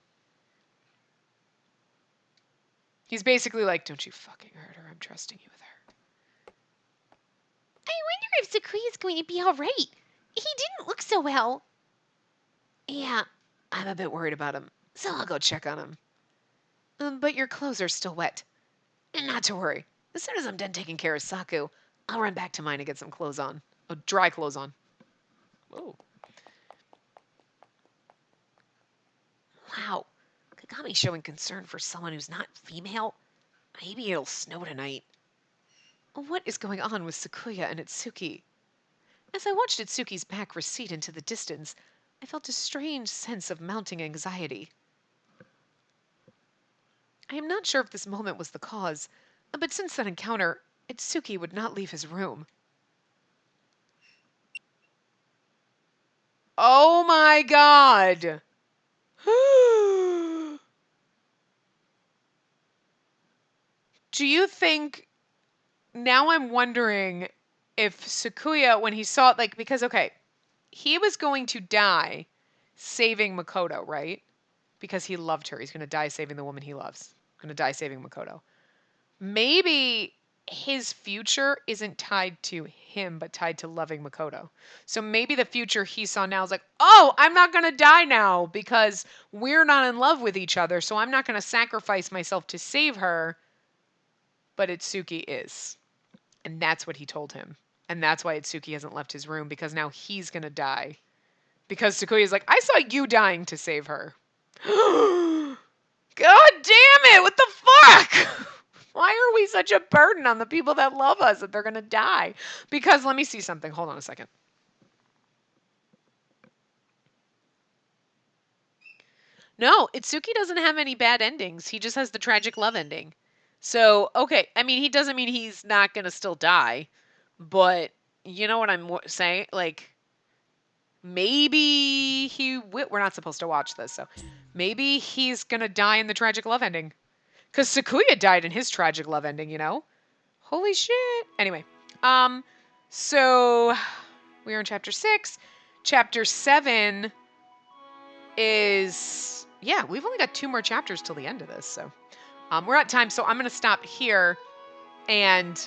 He's basically like, don't you fucking hurt her. I'm trusting you with her. I wonder if Sakuya's going to be alright. He didn't look so well. Yeah, I'm a bit worried about him, so I'll go check on him. But your clothes are still wet. Not to worry. As soon as I'm done taking care of Saku, I'll run back to mine and get some clothes on. Oh, dry clothes on. Whoa. Wow. Kagami showing concern for someone who's not female? Maybe it'll snow tonight. What is going on with Sakuya and Itsuki? As I watched Itsuki's back recede into the distance, I felt a strange sense of mounting anxiety. I am not sure if this moment was the cause, but since that encounter, Itsuki would not leave his room. Oh my god! Do you think... Now I'm wondering if Sakuya, when he saw it, like, because, okay, he was going to die saving Makoto, right? Because he loved her. He's going to die saving the woman he loves. Going to die saving Makoto. Maybe his future isn't tied to him, but tied to loving Makoto. So maybe the future he saw now is like, oh, I'm not going to die now because we're not in love with each other, so I'm not going to sacrifice myself to save her, but Itsuki is. And that's what he told him. And that's why Itsuki hasn't left his room, because now he's going to die. Because Takuya's like, I saw you dying to save her. God damn it! What the fuck? Why are we such a burden on the people that love us that they're going to die? Because let me see something. Hold on a second. No, Itsuki doesn't have any bad endings. He just has the tragic love ending. So, okay. I mean, he doesn't mean he's not going to still die. But you know what I'm saying? Like, maybe we're not supposed to watch this, so maybe he's going to die in the tragic love ending. Because Sakuya died in his tragic love ending, you know? Holy shit. Anyway, so we are in chapter 6. Chapter 7 is, yeah, we've only got 2 more chapters till the end of this, so we're at time, so I'm going to stop here, and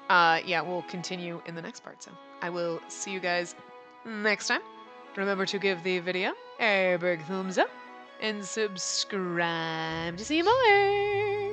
yeah, we'll continue in the next part. So I will see you guys next time. Remember to give the video a big thumbs up and subscribe to see more.